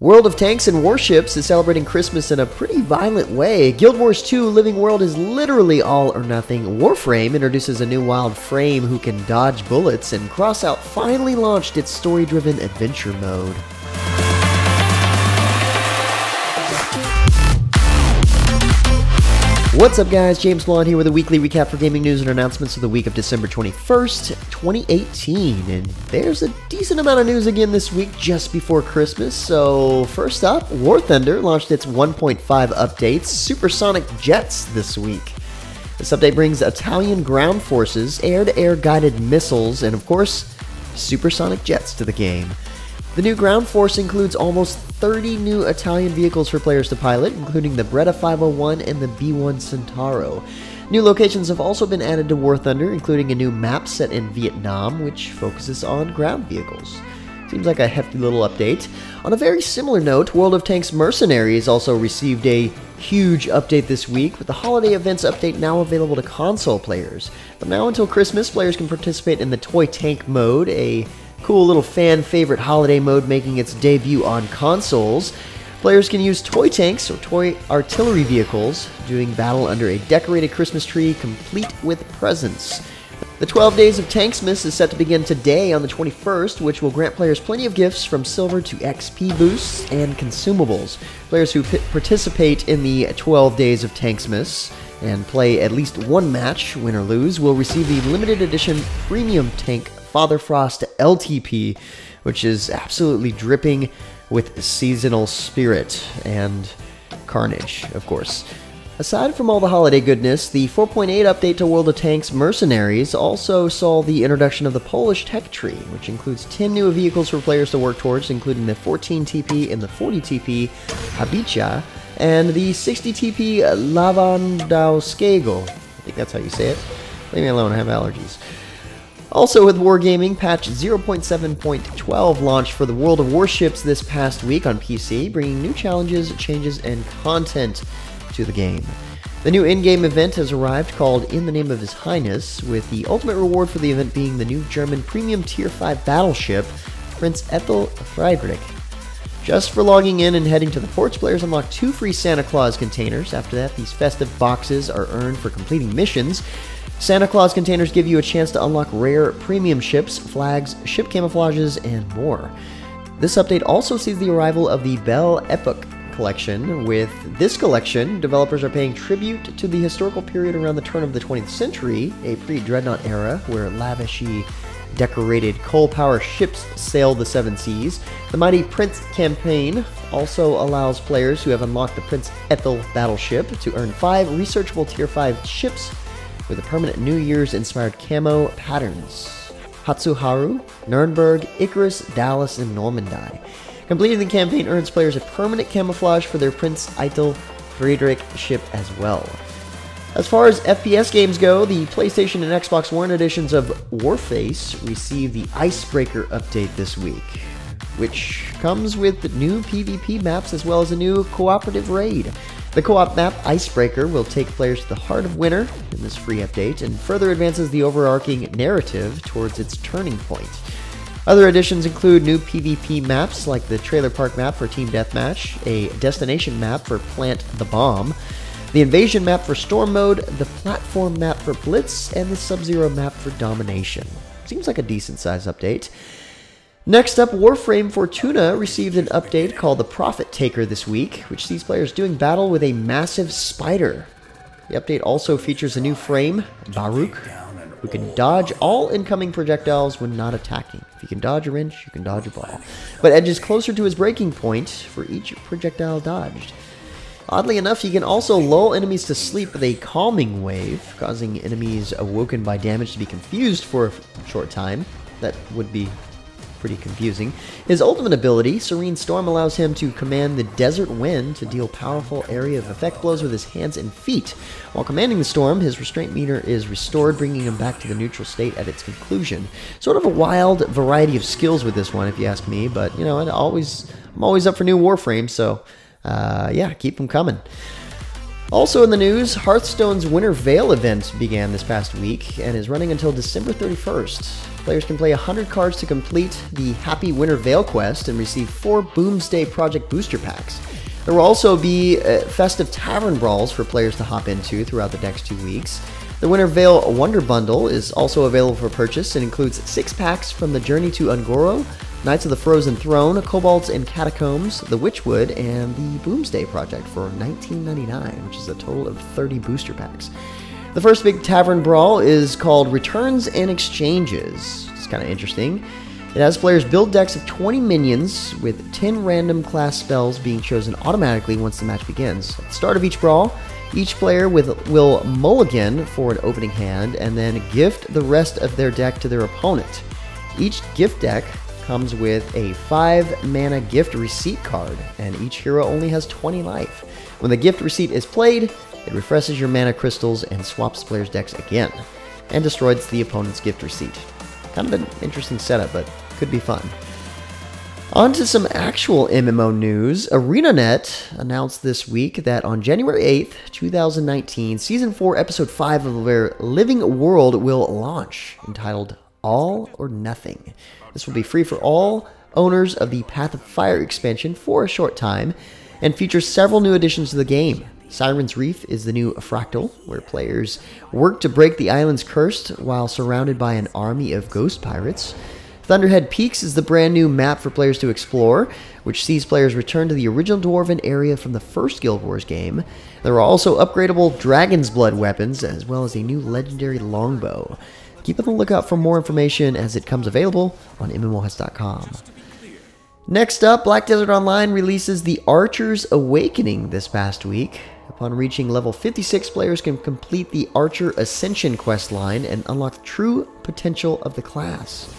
World of Tanks and Warships is celebrating Christmas in a pretty violent way. Guild Wars 2 Living World is literally all or nothing. Warframe introduces a new wild frame who can dodge bullets, and Crossout finally launched its story-driven adventure mode. What's up guys, James Blonde here with a weekly recap for gaming news and announcements of the week of December 21st, 2018. And there's a decent amount of news again this week just before Christmas. So first up, War Thunder launched its 1.5 update, Supersonic Jets, this week. This update brings Italian ground forces, air-to-air guided missiles, and of course, supersonic jets to the game. The new ground force includes almost 30 new Italian vehicles for players to pilot, including the Breda 501 and the B1 Centauro. New locations have also been added to War Thunder, including a new map set in Vietnam, which focuses on ground vehicles. Seems like a hefty little update. On a very similar note, World of Tanks Mercenaries also received a huge update this week, with the Holiday Events update now available to console players. From now until Christmas, players can participate in the Toy Tank mode, a cool little fan favorite holiday mode making its debut on consoles. Players can use toy tanks or toy artillery vehicles, doing battle under a decorated Christmas tree complete with presents. The 12 Days of Tanksmas is set to begin today on the 21st, which will grant players plenty of gifts from silver to XP boosts and consumables. Players who participate in the 12 Days of Tanksmas and play at least one match, win or lose, will receive the limited edition premium tank Father Frost LTP, which is absolutely dripping with seasonal spirit and carnage, of course. Aside from all the holiday goodness, the 4.8 update to World of Tanks Mercenaries also saw the introduction of the Polish tech tree, which includes 10 new vehicles for players to work towards, including the 14 TP and the 40 TP Habicia, and the 60 TP Lewandowskiego. I think that's how you say it. Leave me alone, I have allergies. Also with Wargaming, patch 0.7.12 launched for the World of Warships this past week on PC, bringing new challenges, changes, and content to the game. The new in-game event has arrived called In the Name of His Highness, with the ultimate reward for the event being the new German premium Tier 5 battleship, Prince Ethel Friedrich. Just for logging in and heading to the ports, players unlock 2 free Santa Claus containers. After that, these festive boxes are earned for completing missions. Santa Claus containers give you a chance to unlock rare premium ships, flags, ship camouflages, and more. This update also sees the arrival of the Belle Epoque collection. With this collection, developers are paying tribute to the historical period around the turn of the 20th century, a pre-Dreadnought era where lavishly decorated coal-powered ships sailed the seven seas. The Mighty Prince campaign also allows players who have unlocked the Prince Ethel battleship to earn 5 researchable Tier 5 ships with a permanent New Year's inspired camo patterns: Hatsuharu, Nuremberg, Icarus, Dallas, and Normandy. Completing the campaign earns players a permanent camouflage for their Prince Ethel Friedrich ship as well. As far as FPS games go, the PlayStation and Xbox One editions of Warface received the Icebreaker update this week, which comes with new PvP maps as well as a new cooperative raid. The co-op map, Icebreaker, will take players to the heart of winter in this free update and further advances the overarching narrative towards its turning point. Other additions include new PvP maps like the Trailer Park map for Team Deathmatch, a destination map for Plant the Bomb, the Invasion map for Storm Mode, the Platform map for Blitz, and the Sub-Zero map for Domination. Seems like a decent-sized update. Next up, Warframe Fortuna received an update called the Profit Taker this week, which sees players doing battle with a massive spider. The update also features a new frame, Baruch, who can dodge all incoming projectiles when not attacking. If you can dodge a wrench, you can dodge a ball, but edges closer to his breaking point for each projectile dodged. Oddly enough, he can also lull enemies to sleep with a calming wave, causing enemies awoken by damage to be confused for a short time. That would be pretty confusing. His ultimate ability, Serene Storm, allows him to command the Desert Wind to deal powerful area of effect blows with his hands and feet. While commanding the storm, his restraint meter is restored, bringing him back to the neutral state at its conclusion. Sort of a wild variety of skills with this one, if you ask me, but, you know, I'm always up for new Warframe, so, yeah, keep them coming. Also in the news, Hearthstone's Winter Veil event began this past week and is running until December 31st. Players can play 100 cards to complete the Happy Winter Veil quest and receive 4 Boomsday Project booster packs. There will also be festive tavern brawls for players to hop into throughout the next 2 weeks. The Winter Veil Wonder Bundle is also available for purchase and includes 6 packs from the Journey to Ungoro, Knights of the Frozen Throne, Kobolds and Catacombs, the Witchwood, and the Boomsday Project for $19.99, which is a total of 30 booster packs. The first big tavern brawl is called Returns and Exchanges. It's kind of interesting. It has players build decks of 20 minions with 10 random class spells being chosen automatically once the match begins. At the start of each brawl, each player will mulligan for an opening hand and then gift the rest of their deck to their opponent. Each gift deck comes with a 5 mana gift receipt card, and each hero only has 20 life. When the gift receipt is played, it refreshes your mana crystals and swaps the player's decks again, and destroys the opponent's gift receipt. Kind of an interesting setup, but could be fun. On to some actual MMO news. ArenaNet announced this week that on January 8th, 2019, Season 4, Episode 5 of their Living World will launch, entitled All or Nothing. This will be free for all owners of the Path of Fire expansion for a short time, and features several new additions to the game. Siren's Reef is the new fractal, where players work to break the island's curse while surrounded by an army of ghost pirates. Thunderhead Peaks is the brand new map for players to explore, which sees players return to the original Dwarven area from the first Guild Wars game. There are also upgradable Dragon's Blood weapons, as well as a new legendary longbow. Keep on the lookout for more information as it comes available on MMOheads.com. Next up, Black Desert Online releases the Archer's Awakening this past week. Upon reaching level 56, players can complete the Archer Ascension questline and unlock the true potential of the class.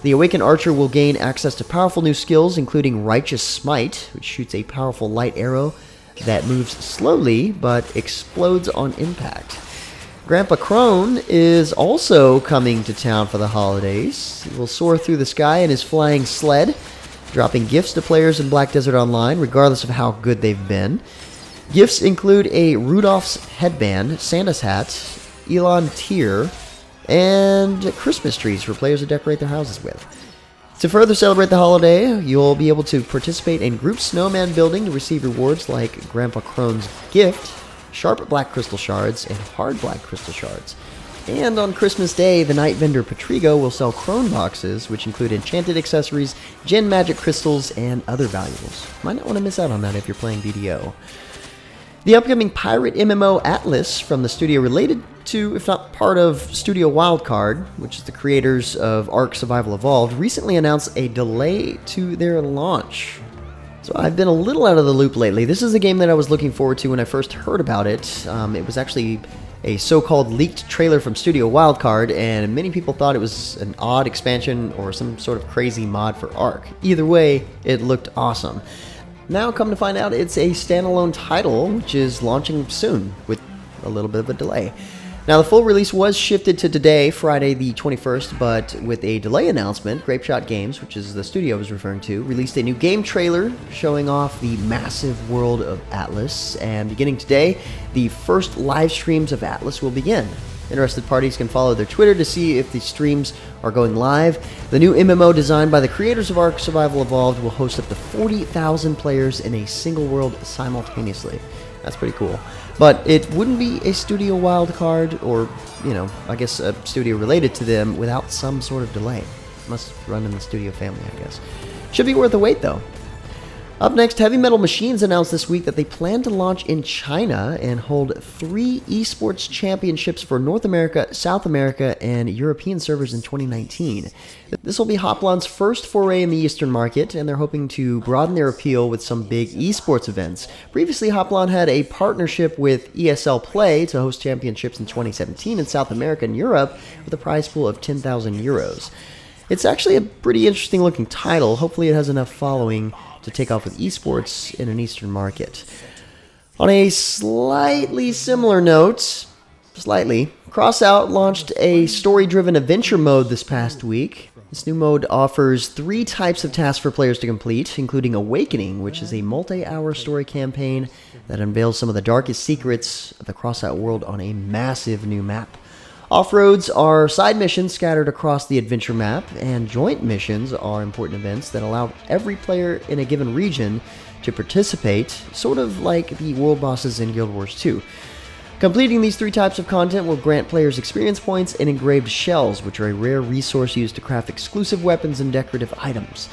The Awakened Archer will gain access to powerful new skills, including Righteous Smite, which shoots a powerful light arrow that moves slowly but explodes on impact. Grandpa Cron is also coming to town for the holidays. He will soar through the sky in his flying sled, dropping gifts to players in Black Desert Online, regardless of how good they've been. Gifts include a Rudolph's headband, Santa's hat, Elon tier, and Christmas trees for players to decorate their houses with. To further celebrate the holiday, you'll be able to participate in group snowman building to receive rewards like Grandpa Cron's gift, sharp black crystal shards, and hard black crystal shards. And on Christmas Day, the night vendor Patrigo will sell Cron boxes, which include enchanted accessories, gen magic crystals, and other valuables. Might not want to miss out on that if you're playing BDO. The upcoming pirate MMO Atlas from the studio related to, if not part of, Studio Wildcard, which is the creators of Ark Survival Evolved, recently announced a delay to their launch. So I've been a little out of the loop lately. This is a game that I was looking forward to when I first heard about it. It was actually a so-called leaked trailer from Studio Wildcard, and many people thought it was an odd expansion or some sort of crazy mod for Ark. Either way, it looked awesome. Now, come to find out, it's a standalone title, which is launching soon, with a little bit of a delay. Now, the full release was shifted to today, Friday the 21st, but with a delay announcement, Grapeshot Games, which is the studio I was referring to, released a new game trailer showing off the massive world of Atlas, and beginning today, the first live streams of Atlas will begin. Interested parties can follow their Twitter to see if the streams are going live. The new MMO designed by the creators of Ark Survival Evolved will host up to 40,000 players in a single world simultaneously. That's pretty cool. But it wouldn't be a studio wildcard or, you know, I guess a studio related to them without some sort of delay. Must run in the studio family, I guess. Should be worth the wait, though. Up next, Heavy Metal Machines announced this week that they plan to launch in China and hold 3 esports championships for North America, South America, and European servers in 2019. This will be Hoplon's first foray in the Eastern market, and they're hoping to broaden their appeal with some big esports events. Previously, Hoplon had a partnership with ESL Play to host championships in 2017 in South America and Europe with a prize pool of 10,000 euros. It's actually a pretty interesting looking title. Hopefully it has enough following to take off with esports in an Eastern market. On a slightly similar note, Crossout launched a story-driven adventure mode this past week. This new mode offers 3 types of tasks for players to complete, including Awakening, which is a multi-hour story campaign that unveils some of the darkest secrets of the Crossout world on a massive new map. Off-roads are side missions scattered across the adventure map, and joint missions are important events that allow every player in a given region to participate, sort of like the world bosses in Guild Wars 2. Completing these 3 types of content will grant players experience points and engraved shells, which are a rare resource used to craft exclusive weapons and decorative items.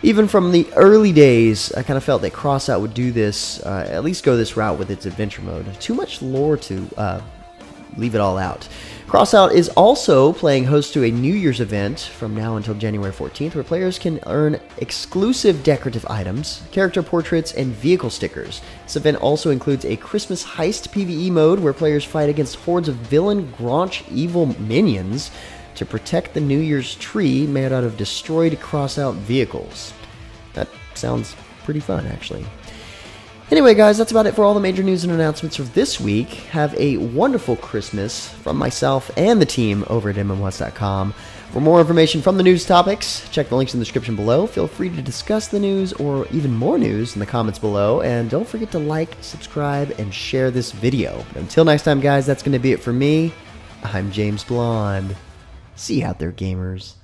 Even from the early days, I kind of felt that Crossout would do this, at least go this route with its adventure mode. Too much lore to leave it all out. Crossout is also playing host to a New Year's event from now until January 14th, where players can earn exclusive decorative items, character portraits, and vehicle stickers. This event also includes a Christmas heist PvE mode where players fight against hordes of villain Gronch evil minions to protect the New Year's tree made out of destroyed Crossout vehicles. That sounds pretty fun, actually. Anyway, guys, that's about it for all the major news and announcements for this week. Have a wonderful Christmas from myself and the team over at mmwest.com. For more information from the news topics, check the links in the description below. Feel free to discuss the news or even more news in the comments below. And don't forget to like, subscribe, and share this video. But until next time, guys, that's going to be it for me. I'm James Blonde. See you out there, gamers.